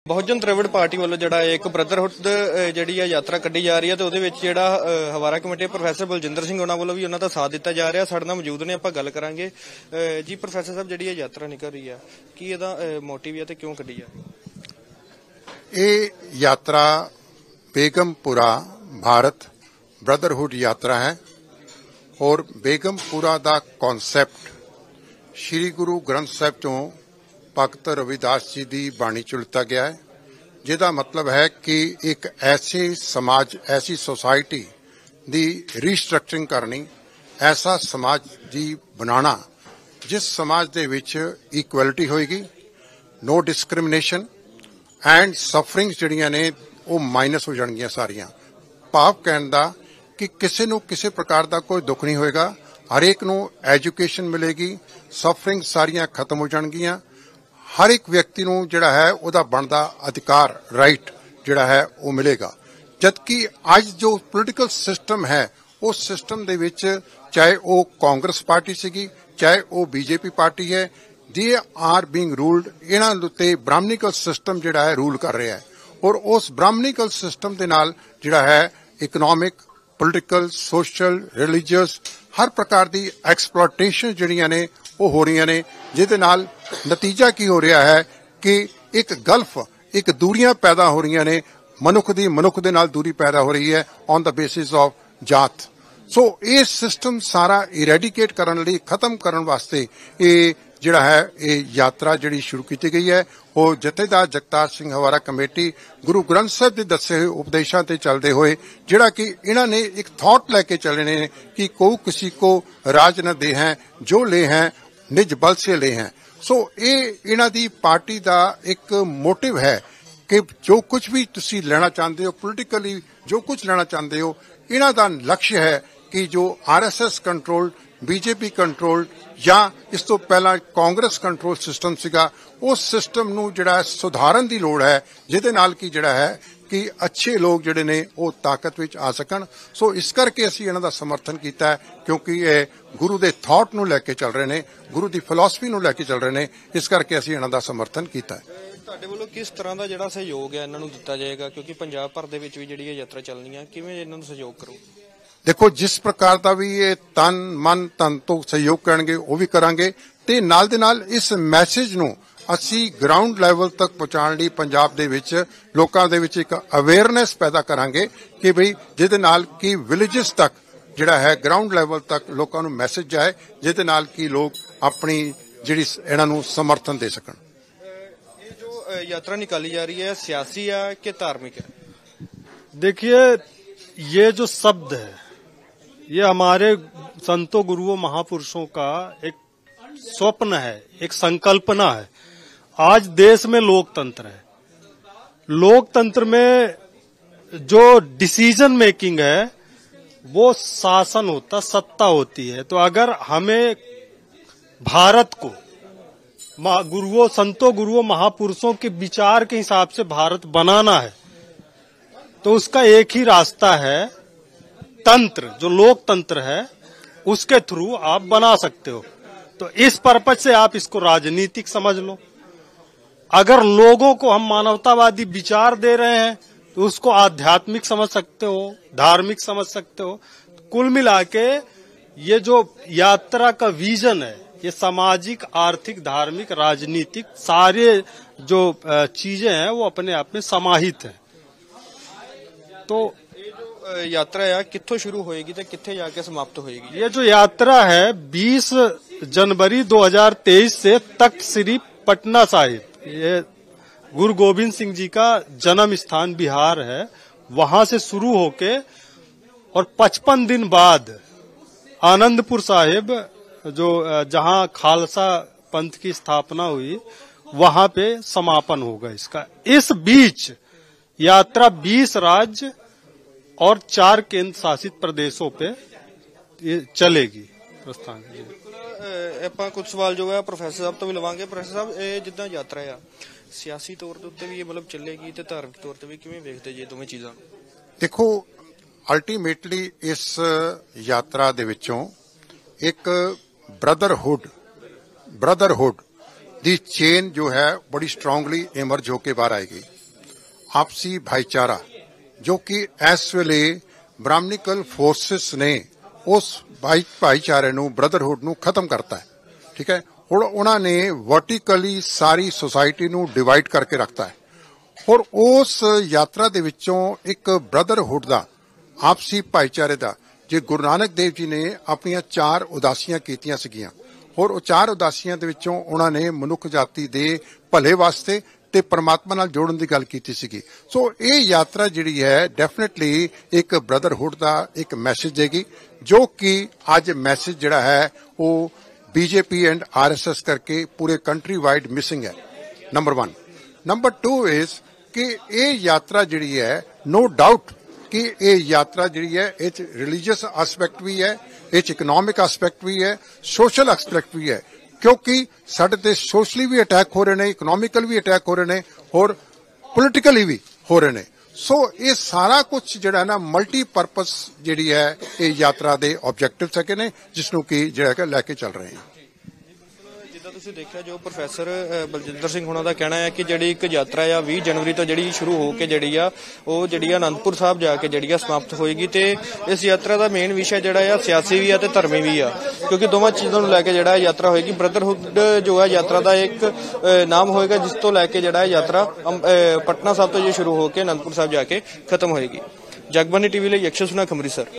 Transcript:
बहुजन Dravid party वालों जिहड़ा एक ब्रदरहुड जिहड़ी यात्रा कड्ढी जा रही है, तो उहदे विच जिहड़ा हवारा कमेटी प्रोफैसर बलजिंदर सिंह उहनां वालों भी उहनां दा साथ दिता जा रहा। साडे नाल मौजूद ने, आपां गल करांगे। जी प्रोफैसर साहब, जिहड़ी यात्रा निकल रही है, की इहदा मोटिव है ते क्यों कड्ढी जा रही है? ये यात्रा बेगमपुरा भारत ब्रदरहुड यात्रा है और बेगमपुरा दा कॉन्सैप्ट श्री गुरु ग्रंथ साहिब तो भगत रविदास जी की बाणी चो लिता गया है, जिहदा मतलब है कि एक ऐसे समाज, ऐसी सोसाइटी दी रीस्ट्रक्चरिंग करनी, ऐसा समाज जी बनाना जिस समाज दे विच इक्वलिटी होएगी, नो डिस्क्रिमिनेशन एंड सफरिंग्स जिहड़ियां ने वो माइनस हो जाणगियां सारियां। भाव कहण दा कि किसी नूं किसी प्रकार का कोई दुख नहीं होएगा, हरेक नूं एजुकेशन मिलेगी, सफरिंग सारियां खत्म हो जाणगियां, हर एक व्यक्ति नूं जिहड़ा है उहदा बनदा अधिकार राइट जिहड़ा है वो मिलेगा। जबकि अज जो पोलिटिकल सिस्टम है उस सिस्टम दे विच चाहे वो कांग्रेस पार्टी सीगी, चाहे वो बीजेपी पार्टी है, दे आर बीइंग रूल्ड, इन्हां उत्ते ब्राह्मणिकल सिस्टम जिहड़ा है रूल कर रहा है और उस ब्राह्मणिकल सिस्टम दे नाल जिहड़ा है इकनॉमिक, पोलिटिकल, सोशल, रिलीजियस हर प्रकार की एक्सप्लॉयटेशन जिहड़ियां ने वो हो रही ने, जिहदे नाल नतीजा की हो रहा है कि एक गल्फ, एक दूरियां पैदा हो रही ने, मनुख दे नाल दूरी पैदा हो रही है ऑन द बेसिस ऑफ जात। सो ये सिस्टम सारा इरेडिकेट करने लई, खत्म करने वास्ते ये जिहड़ा है ये यात्रा जिहड़ी शुरू की गई है, वो जथेदार जगतार सिंह हवारा कमेटी गुरु ग्रंथ साहिब के दसे हुए उपदेशों से चलते हुए जिहड़ा कि इन्हां ने एक थॉट लैके चले ने कि को किसी को राज न दे हैं, जो ले हैं निज बल से ले हैं। सो ये इन्हां दी पार्टी का एक मोटिव है कि जो कुछ भी तुसी लेना चाहते हो, पोलिटिकली जो कुछ लेना चाहते हो, इन्हां दा लक्ष्य है कि जो RSS कंट्रोल, बीजेपी कंट्रोल या इस तो पहला कांग्रेस कंट्रोल सिस्टम सीगा, उस सिस्टम नूं जिहड़ा सुधारन दी लोड़ है, जिहदे नाल कि जिहड़ा है कि अच्छे लोग जिहड़े ने वो ताकत विच आ सकन। सो इस करके असीं इन्हां दा समर्थन कीता है, क्योंकि ये गुरु दे थॉट नूं लैके चल रहे ने, गुरु दी फिलॉसफी नूं लैके चल रहे ने, इस करके असीं इन्हां दा समर्थन कीता है। ਤੁਹਾਡੇ ਵੱਲੋਂ किस तरह का ਜਿਹੜਾ सहयोग है इन्हां नूं दिता जाएगा, क्योंकि पंजाब भर ਦੇ ਵਿੱਚ ਵੀ ਜਿਹੜੀ ਇਹ ਯਾਤਰਾ ਚੱਲਣੀ ਹੈ, ਕਿਵੇਂ ਇਹਨਾਂ ਨੂੰ ਸਹਿਯੋਗ ਕਰੋ? देखो जिस प्रकार का भी ये तन मन धन तो सहयोग करेंगे वो भी करांगे, ते नाल दे नाल इस मैसेज नूं असी ग्राउंड लैवल तक पहुंचाने लई पंजाब दे विच लोकां दे विच एक अवेयरनेस पैदा करांगे कि भई जिहदे नाल कि विलेजेस तक जिहड़ा है ग्राउंड लैवल तक लोकां नूं मैसेज जाए, जिहदे नाल कि लोग अपनी जिहड़ी इन्हां नूं समर्थन दे सकन। ये जो यात्रा निकाली जा रही है सियासी है कि धार्मिक है? देखिए, ये जो शब्द है ये हमारे संतों, गुरुओं, महापुरुषों का एक स्वप्न है, एक संकल्पना है। आज देश में लोकतंत्र है, लोकतंत्र में जो डिसीजन मेकिंग है वो शासन होता, सत्ता होती है। तो अगर हमें भारत को गुरुओं, संतों, गुरुओं, महापुरुषों के विचार के हिसाब से भारत बनाना है, तो उसका एक ही रास्ता है, तंत्र जो लोकतंत्र है उसके थ्रू आप बना सकते हो। तो इस पर्पज से आप इसको राजनीतिक समझ लो। अगर लोगों को हम मानवतावादी विचार दे रहे हैं तो उसको आध्यात्मिक समझ सकते हो, धार्मिक समझ सकते हो। कुल मिला के ये जो यात्रा का विजन है, ये सामाजिक, आर्थिक, धार्मिक, राजनीतिक सारे जो चीजें हैं वो अपने आप में समाहित है। तो यात्रा है कित्थों शुरू होएगी ते कित्थे जाके समाप्त होएगी? ये जो यात्रा है 20 जनवरी 2023 से तख्त श्री पटना साहिब, ये गुरु गोविंद सिंह जी का जन्म स्थान बिहार है, वहां से शुरू होके और 55 दिन बाद आनंदपुर साहिब जो जहां खालसा पंथ की स्थापना हुई वहां पे समापन होगा इसका। इस बीच यात्रा 20 राज्य और 4 केंद्र शासित प्रदेशों पे ये चलेगी प्रस्थान। ਆਪਾਂ ਕੁਝ ਸਵਾਲ ਜੋ ਹੈ ਪ੍ਰੋਫੈਸਰ ਸਾਹਿਬ ਤੋਂ ਵੀ ਲਵਾਂਗੇ। ਪ੍ਰੋਫੈਸਰ ਸਾਹਿਬ, ਇਹ ਜਿੱਦਾਂ ਯਾਤਰਾ ਆ ਸਿਆਸੀ ਤੌਰ ਦੇ ਉੱਤੇ ਵੀ ਇਹ ਮਤਲਬ ਚੱਲੇਗੀ ਤੇ ਧਾਰਮਿਕ ਤੌਰ ਤੇ ਵੀ ਕਿਵੇਂ ਵੇਖਦੇ ਜੇ ਦੋਵੇਂ ਚੀਜ਼ਾਂ? देखो अल्टीमेटली इस यात्रा दे विचों एक ब्रदरहुड दी चेन जो है बड़ी स्ट्रोंगली इमर्ज होके बाहर आएगी। ਆਪਸੀ ਭਾਈਚਾਰਾ ਜੋ ਕਿ ਇਸ ਵੇਲੇ ਬ੍ਰਾਹਮਣਿਕਲ ਫੋਰਸਿਸ ਨੇ ਉਸ ਭਾਈਚਾਰੇ ਨੂੰ ਬ੍ਰਦਰਹੁੱਡ ਨੂੰ ਖਤਮ ਕਰਤਾ ਹੈ। ਠੀਕ ਹੈ, ਹੁਣ ਉਹਨਾਂ ਨੇ ਵਰਟੀਕਲੀ ਸਾਰੀ ਸੁਸਾਇਟੀ ਨੂੰ ਡਿਵਾਈਡ ਕਰਕੇ ਰੱਖਤਾ ਹੈ। ਔਰ ਉਸ ਯਾਤਰਾ ਦੇ ਵਿੱਚੋਂ ਇੱਕ ਬ੍ਰਦਰਹੁੱਡ ਦਾ, ਆਪਸੀ ਭਾਈਚਾਰੇ ਦਾ, ਜੇ ਗੁਰੂ ਨਾਨਕ ਦੇਵ ਜੀ ਨੇ ਆਪਣੀਆਂ 4 ਉਦਾਸੀਆਂ ਕੀਤੀਆਂ ਸੀਗੀਆਂ ਔਰ ਉਹ 4 ਉਦਾਸੀਆਂ ਦੇ ਵਿੱਚੋਂ ਉਹਨਾਂ ਨੇ ਮਨੁੱਖ ਜਾਤੀ ਦੇ ਭਲੇ ਵਾਸਤੇ ਤੇ ਪਰਮਾਤਮਾ ਨਾਲ ਜੋੜਨ ਦੀ ਗੱਲ ਕੀਤੀ ਸੀਗੀ। ਸੋ ਇਹ ਯਾਤਰਾ ਜਿਹੜੀ ਹੈ ਡੈਫੀਨਿਟਲੀ ਇੱਕ ਬ੍ਰਦਰਹੁੱਡ ਦਾ ਇੱਕ ਮੈਸੇਜ ਦੇਗੀ, ਜੋ ਕਿ ਅੱਜ ਮੈਸੇਜ ਜਿਹੜਾ ਹੈ ਉਹ ਬੀਜੇਪੀ ਐਂਡ ਆਰਐਸਐਸ ਕਰਕੇ ਪੂਰੇ ਕੰਟਰੀ ਵਾਈਡ ਮਿਸਿੰਗ ਹੈ। ਨੰਬਰ 1। ਨੰਬਰ 2 ਇਜ਼ ਕਿ ਇਹ ਯਾਤਰਾ ਜਿਹੜੀ ਹੈ ਨੋ ਡਾਊਟ ਕਿ ਇਹ ਯਾਤਰਾ ਜਿਹੜੀ ਹੈ ਇਹ 'ਚ ਰਿਲੀਜੀਅਸ ਐਸਪੈਕਟ ਵੀ ਹੈ, ਇਹ 'ਚ ਇਕਨੋਮਿਕ ਐਸਪੈਕਟ ਵੀ ਹੈ, ਸੋਸ਼ਲ ਐਸਪੈਕਟ ਵੀ ਹੈ, ਕਿਉਂਕਿ ਸਾਡੇ ਤੇ ਸੋਸ਼ਲੀ ਵੀ ਅਟੈਕ ਹੋ ਰਹੇ ਨੇ, ਇਕਨੋਮਿਕਲ ਵੀ ਅਟੈਕ ਹੋ ਰਹੇ ਨੇ ਔਰ ਪੋਲੀਟੀਕਲੀ ਵੀ ਹੋ ਰਹੇ ਨੇ। ਸੋ ਇਹ ਸਾਰਾ ਕੁਝ ਜਿਹੜਾ ਨਾ ਮਲਟੀਪਰਪਸ ਜਿਹੜੀ ਹੈ ਇਹ ਯਾਤਰਾ ਦੇ ਆਬਜੈਕਟਿਵਸ ਹੈਗੇ ਨੇ, ਜਿਸ ਨੂੰ ਕਿ ਜਿਹੜਾ ਕਿ ਲੈ ਕੇ ਚੱਲ ਰਹੇ ਹਾਂ। ਜਿੱਦਾਂ ਤੁਸੀਂ ਦੇਖਿਆ ਜੋ ਪ੍ਰੋਫੈਸਰ ਬਲਜਿੰਦਰ ਸਿੰਘ ਹੁਣਾਂ ਦਾ ਕਹਿਣਾ ਹੈ ਕਿ ਜਿਹੜੀ ਇੱਕ ਯਾਤਰਾ ਆ 20 ਜਨਵਰੀ ਤੋਂ ਜਿਹੜੀ ਸ਼ੁਰੂ ਹੋ ਕੇ ਜਿਹੜੀ ਆ ਉਹ ਜਿਹੜੀ ਆਨੰਦਪੁਰ ਸਾਹਿਬ ਜਾ ਕੇ ਜਿਹੜੀ ਆ ਸਮਾਪਤ ਹੋਏਗੀ ਤੇ ਇਸ ਯਾਤਰਾ ਦਾ ਮੇਨ ਵਿਸ਼ਾ ਜਿਹੜਾ ਆ ਸਿਆਸੀ ਵੀ ਆ ਤੇ ਧਰਮੀ ਵੀ ਆ, ਕਿਉਂਕਿ ਦੋਵਾਂ ਚੀਜ਼ਾਂ ਨੂੰ ਲੈ ਕੇ ਜਿਹੜਾ ਯਾਤਰਾ ਹੋਏਗੀ। ਬ੍ਰਦਰਹੁੱਡ ਜੋ ਹੈ ਯਾਤਰਾ ਦਾ ਇੱਕ ਨਾਮ ਹੋਏਗਾ, ਜਿਸ ਤੋਂ ਲੈ ਕੇ ਜਿਹੜਾ ਯਾਤਰਾ ਪਟਨਾ ਸਾਹਿਬ ਤੋਂ ਜੇ ਸ਼ੁਰੂ ਹੋ ਕੇ ਆਨੰਦਪੁਰ ਸਾਹਿਬ ਜਾ ਕੇ ਖਤਮ ਹੋਏਗੀ। ਜਗਬਾਨੀ ਟੀਵੀ ਲਈ ਅਕਸ਼ਰ ਸੁਨਾਖ, ਅੰਮ੍ਰਿਤਸਰ।